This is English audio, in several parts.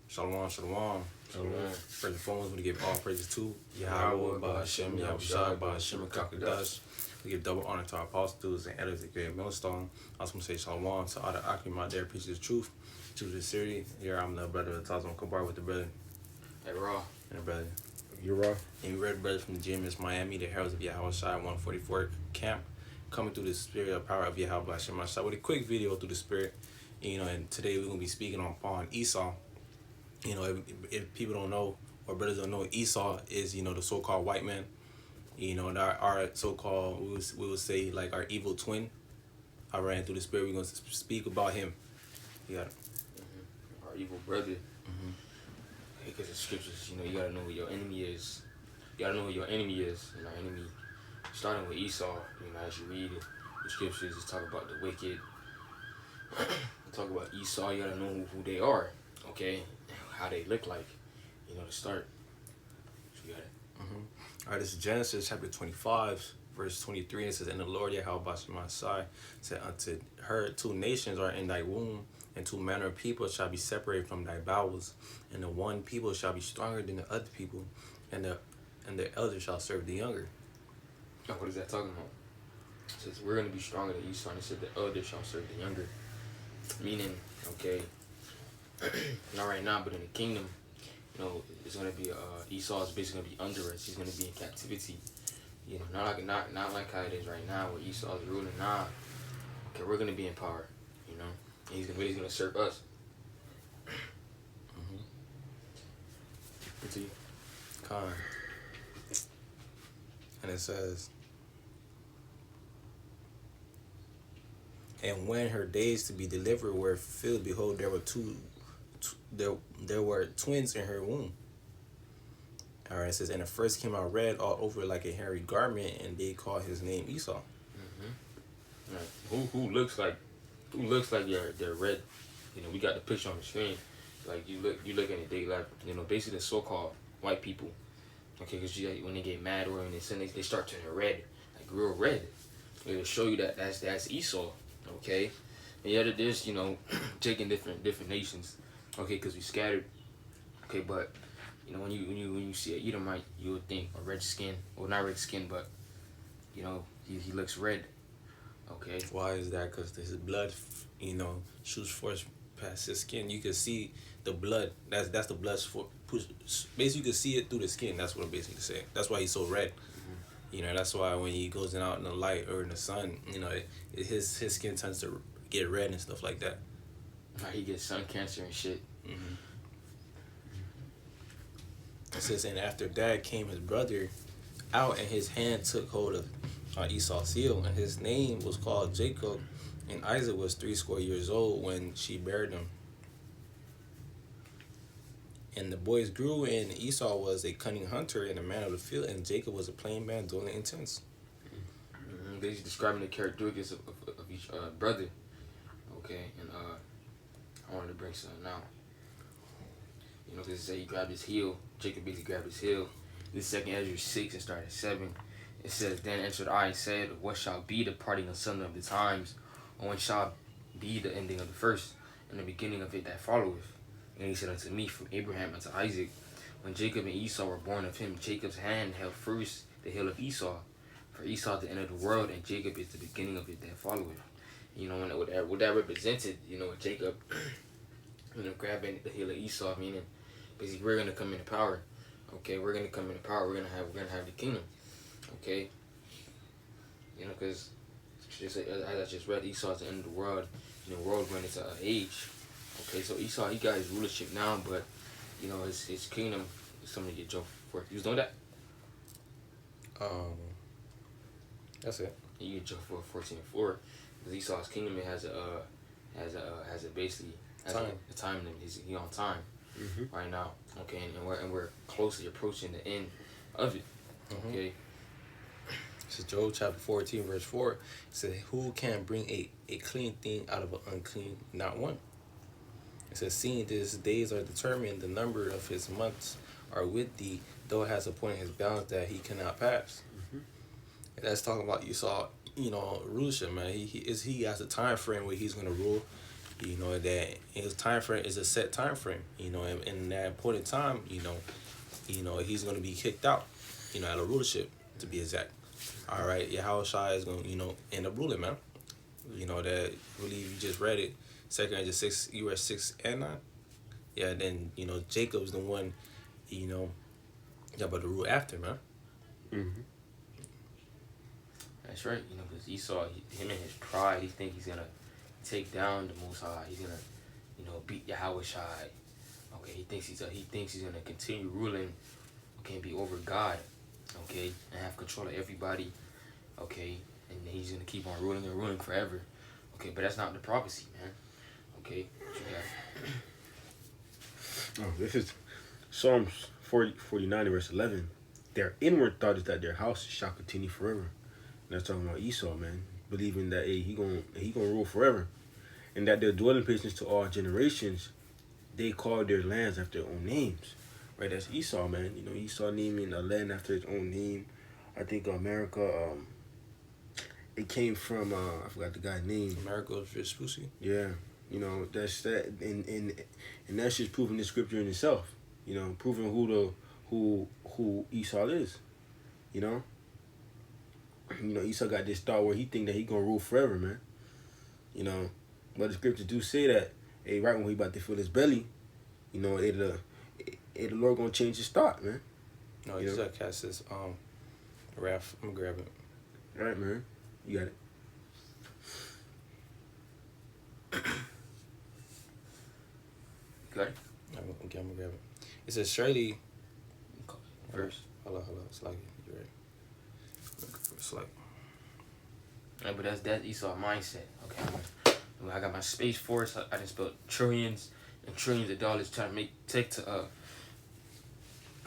Shalom, shalom. Shalom. First and foremost, we give all praises to Yahweh, Bahashem, Yahushua, Bahashem, and Kakadash. We give double honor to our apostles and editors at Great Millstone. I also want to say shalom to all the Akim out there, preaching the truth. To the series, here I'm the brother Tazon Kabar with the brother. Hey, Raw. And the brother. You're raw. And we read the brother from the GMS Miami, the Heralds of Yahweh Shai 144 camp, coming through the spirit of power of Yahweh Bahashem Shai with a quick video through the spirit. And today we're going to be speaking on Esau. If people don't know, or brothers don't know, Esau is, the so-called white man. Our so-called, we would say, like, our evil twin. I ran through the spirit. We're going to speak about him. You got it. Our evil brother. Because the scriptures, you got to know who your enemy is. You got to know who your enemy is. And our enemy, starting with Esau, as you read the scriptures, it's talk about the wicked. Talk about Esau, you got to know who they are, okay? How they look like, to start. So you got it. All right, this is Genesis chapter 25, verse 23. It says, "And the Lord Yahweh Bashem said unto her, two nations are in thy womb, and two manner of people shall be separated from thy bowels, and the one people shall be stronger than the other people, and the elder shall serve the younger." Now, what is that talking about? It says we're going to be stronger than Esau, and it said the elder shall serve the younger. Meaning, okay, not right now, but in the kingdom, it's going to be, Esau is basically going to be under us. He's going to be in captivity. Not like how it is right now, where Esau is ruling. Nah, okay, we're going to be in power, and he's going to serve us. Continue. Con. And it says, "And when her days to be delivered were fulfilled, behold, there were twins in her womb." All right, it says, "And the first came out red all over like a hairy garment, and they called his name Esau." Right. Who looks like they're red? We got the picture on the screen. Like you look at it, they like basically the so-called white people. Okay, because when they get mad or when they start turning red, like real red. It'll show you that that's Esau. Okay, and yet it is taking different nations. Okay, because we scattered. Okay, but when you see an Edomite, you would think a red skin, or not red skin, but he looks red. Okay. Why is that? Because his blood, shoots forth past his skin. You can see the blood. That's the blood for push. Basically, you can see it through the skin. That's what I'm basically saying. That's why he's so red. That's why when he goes out in the light or in the sun, his skin tends to get red and stuff like that. He gets sun cancer and shit. It says, "And after that came his brother out, and his hand took hold of Esau's heel, and his name was called Jacob, and Isaac was 80 old when she bare him. And the boys grew, and Esau was a cunning hunter and a man of the field, and Jacob was a plain man dwelling in tents." He's describing the characteristics of each brother. Okay, and I wanted to bring something out. Because it said he grabbed his heel. Jacob basically grabbed his heel. This second Ezra 6 and started 7. It says, "Then answered I and said, What shall be the parting asunder of the times? Or when shall be the ending of the first, and the beginning of it that followeth? And he said unto me, From Abraham unto Isaac, when Jacob and Esau were born of him, Jacob's hand held first the heel of Esau. For Esau is the end of the world, and Jacob is the beginning of it that followeth." And what that represented, Jacob, grabbing the heel of Esau, meaning basically we're gonna come into power. Okay, we're gonna come into power. We're gonna have the kingdom. Okay, because just as I just read, Esau is the end of the world, and the world went into age. Okay, so Esau, he got his rulership now, but his kingdom is something to get joked for. You was doing that? That's it. You get joked for 14:4, because Esau's kingdom it has a basically time. A time limit. He on time right now. Okay, and we're closely approaching the end of it. Okay. This is Job chapter 14, verse 4. It says, "Who can bring a clean thing out of an unclean? Not one." It says, "Seeing his days are determined, the number of his months are with thee, though it has appointed his bounds that he cannot pass." And that's talking about Esau, rulership, man. He has a time frame where he's going to rule. You know that his time frame is a set time frame. You know, and in that important time, he's gonna be kicked out. You know, out of rulership to be exact. All right, Yahweh Shai is gonna end up ruling, man. You know that I believe you just read it. Second Ezra 6, you read 6 and 9. Yeah, then Jacob's the one, about to rule after, man. Mm-hmm. That's right. Because Esau, him and his pride, he think he's gonna take down the Most High. He's gonna, beat Yahweh Shai. Okay, he thinks he's gonna continue ruling. Okay, and be over God. Okay, and have control of everybody. Okay, and he's gonna keep on ruling and ruling forever. Okay, but that's not the prophecy, man. Okay, what you got? Oh, this is Psalms 49 verse 11. Their inward thought is that their house shall continue forever. And that's talking about Esau, man, believing that he gonna rule forever, and that their dwelling places to all generations. They call their lands after their own names, right? That's Esau, man. Esau naming a land after his own name. I think America. It came from I forgot the guy's name. America Vespucci. Yeah, that's that, and that's just proving the scripture in itself. Proving who Esau is. Esau got this thought where he think that he gonna rule forever, man. But the scriptures do say that, hey, right when he about to fill his belly, the Lord gonna change his thought, man. No, he just cast his wrath. I'm gonna grab it. All right, man. You got it. Got it? I'm gonna grab it. It says, surely... Verse. Hello. It's like, you're right. It's like... Yeah, but that's Esau mindset. Okay, I got my Space Force. I just built trillions and trillions of dollars trying to take to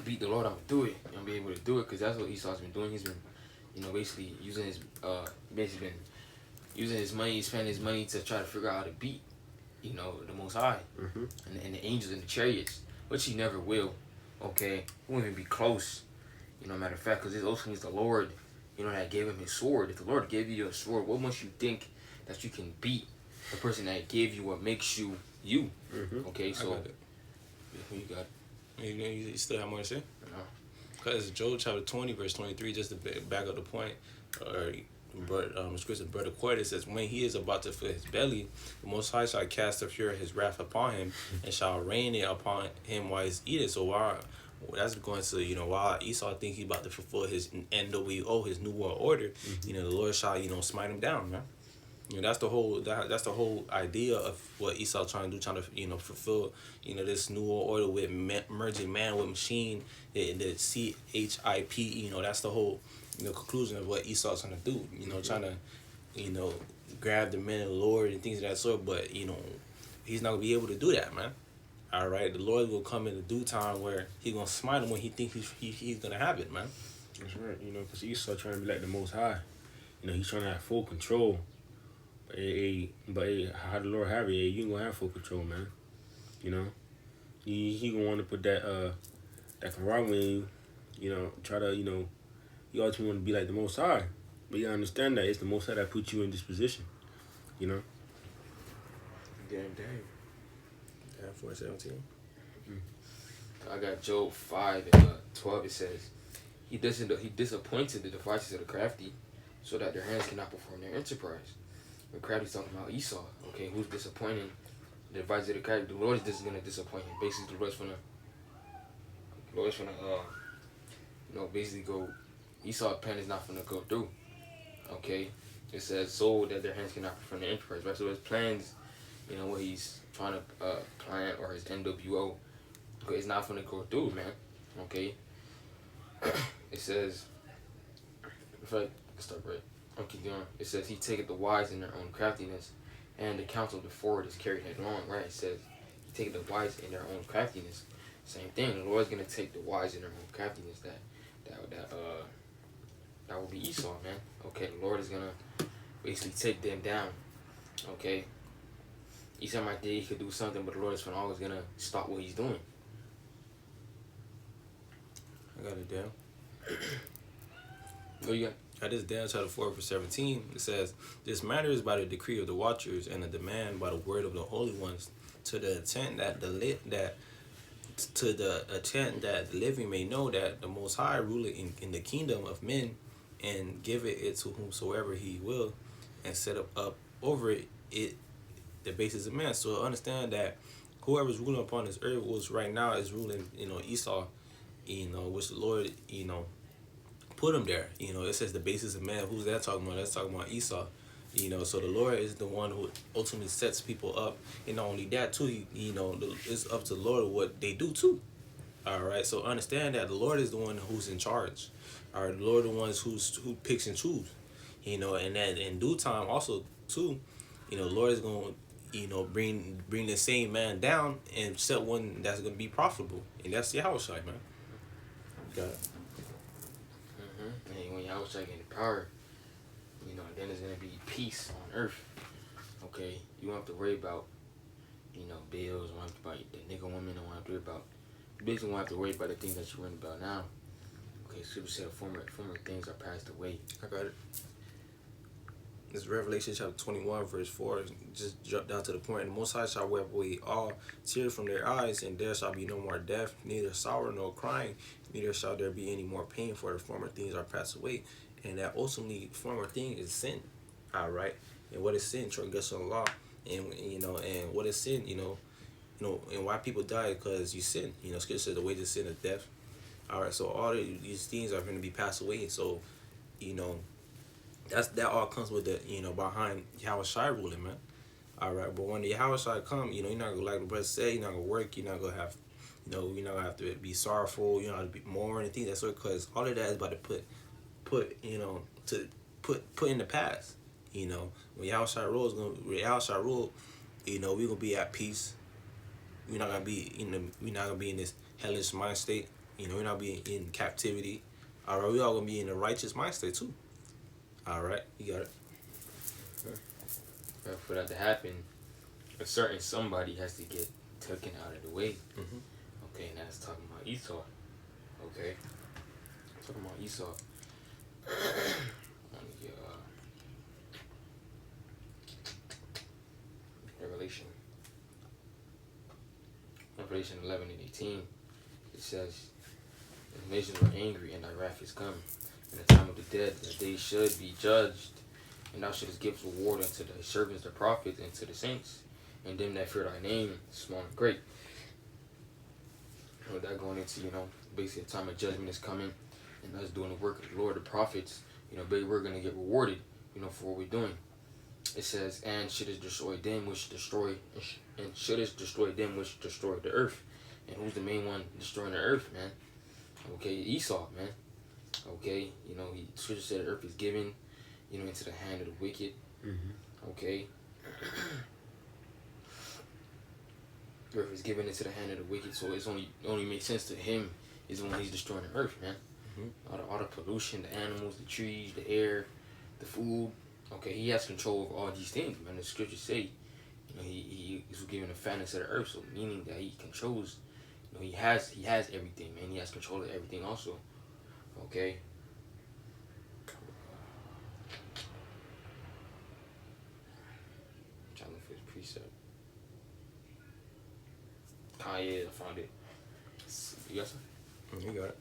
beat the Lord. I'm gonna do it. I'm gonna be able to do it because that's what Esau's been doing. He's been, basically using his money, spending his money to try to figure out how to beat, the Most High, Mm-hmm. and the angels and the chariots, which he never will. Okay, he won't even be close. Matter of fact, because it's ultimately the Lord, that gave him his sword. If the Lord gave you your sword, what must you think that you can beat the person that gave you what makes you you? Mm-hmm. Okay, so I got it. who you got? You still have more to say? No. Because Job chapter 20, verse 23, just to back up the point, scripture, Brother Quaid, says, when he is about to fill his belly, the Most High shall cast the fury of his wrath upon him, and shall rain it upon him while he's eating. So while that's going to, while Esau think he about to fulfill his NWO, his New World Order, the Lord shall, smite him down, man. That's the whole idea of what Esau trying to do, fulfill, this New World Order with merging man with machine, the CHIP, that's the whole, conclusion of what Esau's trying to do, trying to, grab the men of the Lord and things of that sort, but, he's not going to be able to do that, man. All right, the Lord will come in a due time where he's going to smite him when he thinks he's going to have it, man. That's right, because Esau trying to be like the Most High. He's trying to have full control. But how the Lord have it, you ain't going to have full control, man. He going to want to put that camaraderie in you, try to, you always want to be like the Most High. But you understand that it's the Most High that put you in this position, Damn. 4:17. I got Job 5:12. It says, he disappointed the devices of the crafty, so that their hands cannot perform their enterprise. The crafty's talking about Esau. Okay, who's disappointing the devices of the crafty? The Lord is just gonna disappoint him. Basically, the Lord's gonna basically go. Esau's plan is not gonna go through. Okay, it says so that their hands cannot perform their enterprise. Right, so his plans, what he's trying to plan, or his NWO, okay, it's not gonna go through, man. Okay. It says, if I start right, I'll keep going. It says he taketh the wise in their own craftiness, and the counsel of the forward is carried headlong. Right? It says he taketh the wise in their own craftiness. Same thing. The Lord's gonna take the wise in their own craftiness. That will be Esau, man. Okay, the Lord is gonna basically take them down. Okay. Esau might think he could do something, but the Lord is always gonna stop what he's doing. I got it down. What you got? this Daniel chapter 4 verse 17, it says, "This matter is by the decree of the watchers and the demand by the word of the holy ones, to the intent that the living may know that the Most High ruleth in the kingdom of men, and giveth it to whomsoever He will, and set up over it the basis of man." So understand that whoever's ruling upon this earth, which right now is ruling, Esau, which the Lord, put him there. It says the basis of man. Who's that talking about? That's talking about Esau. So the Lord is the one who ultimately sets people up. And not only that too, it's up to the Lord what they do too. All right. So understand that the Lord is the one who's in charge. All right. The Lord is the one who picks and chooses. And that in due time also too, the Lord is going to, bring the same man down and set one that's going to be profitable. And that's Yahushua, man. Got it. And when Yahushua getting power, then there's gonna be peace on earth. Okay, you don't have to worry about, bills. You don't have to worry about the nigga woman. Don't have to worry about. You basically won't have to worry about the things that you're worrying about now. Okay, Scripture said former things are passed away. I got it. This is Revelation chapter 21 verse 4. Just jump down to the point. "The Most High shall wipe away all tears from their eyes, and there shall be no more death, neither sorrow nor crying, neither shall there be any more pain, for the former things are passed away." And that ultimately former thing is sin. All right. And what is sin? Transgression of the law. And and what is sin? And why people die because you sin. Scripture says the wages of sin is death. All right. So all these things are going to be passed away. So, that all comes with the behind Yahushua ruling, man. All right. But when the Yahushua come, you're not gonna, like the brother said, you're not gonna work. You're not gonna have, you're not gonna have to be sorrowful. You're not gonna be mourn and things that sort. Because all of that is about to put in the past. When Yahushua rule, we're gonna be at peace. We're not gonna be in this hellish mind state. We're not being in captivity. All right, we all gonna be in a righteous mind state too. All right, you got it. But for that to happen, a certain somebody has to get taken out of the way. Mm-hmm. Okay, and that's talking about Esau. Okay, talking about Esau. Revelation 11 and 18. It says, "The nations were angry, and thy wrath is come. In the time of the dead, that they should be judged. And thou shouldest give reward unto thy servants, the prophets, and to the saints, and them that fear thy name, small and great." That going into, basically the time of judgment is coming, and us doing the work of the Lord, the prophets, baby, we're going to get rewarded, for what we're doing. It says, "And shouldest destroy them which destroy, and shouldest destroy them which destroy the earth." And who's the main one destroying the earth, man? Okay, Esau, man. Okay, Scripture said the earth is given, into the hand of the wicked. Mm-hmm. Okay. The earth is given into the hand of the wicked, so it only makes sense to him is when he's destroying the earth, man. Mm-hmm. All the pollution, the animals, the trees, the air, the food. Okay, he has control of all these things, man. The scriptures say, he is given the fatness of the earth, so meaning that he controls. He has everything, man. He has control of everything, also. Okay. I'm trying to look for his precept. Ah, yeah, I found it. You got something? You got it.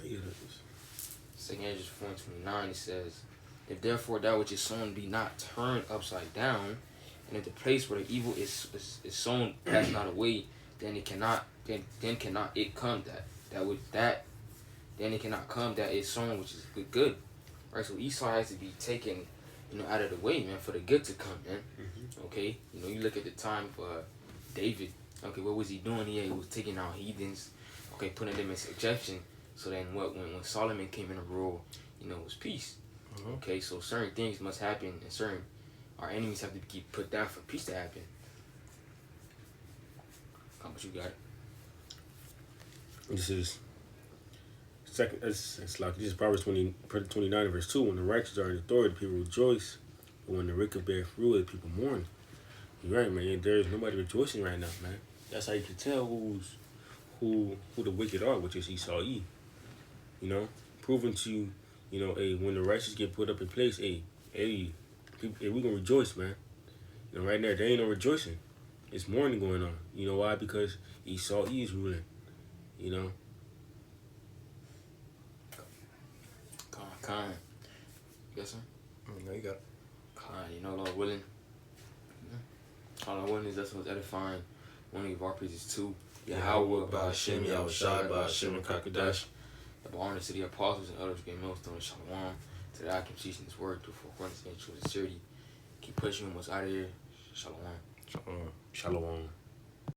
Yeah. 2 Ezra 4:29, it says, "If therefore that which is sown be not turned upside down, and if the place where the evil is sown pass not away, then it cannot it come then it cannot come that is sown which is good." Right? So Esau has to be taken, out of the way, man, for the good to come, man. Mm-hmm. Okay? You look at the time for David. Okay, what was he doing? He was taking out heathens, okay, putting them in subjection. So then when Solomon came in to rule, it was peace. Mm-hmm. Okay, so certain things must happen, and our enemies have to be put down for peace to happen. How much you got it? This is second. It's like this is Proverbs 29 verse 2. "When the righteous are in authority, people rejoice, but when the wicked bear fruit, people mourn." You're right, man. There's nobody rejoicing right now, man. That's how you can tell who the wicked are, which is Esau. proving to you, you know, hey, when the righteous get put up in place, hey, we gonna rejoice, man. You know, right now there ain't no rejoicing. It's mourning going on. You know why? Because Esau is ruling. You know. Con. Yes, sir. No, you got it. Con, you know, Lord willing. All I want is that's what's edifying. One of our praises too. Yahweh, Ba'ashem, Yahushai, Ba'ashem, and Kakadash. The honor to the apostles and others gave millstone, Shalom. To the I keep teaching this word through forbearance and true sincerity. Keep pushing what's out of here. Shalom. Shalom. Shalom.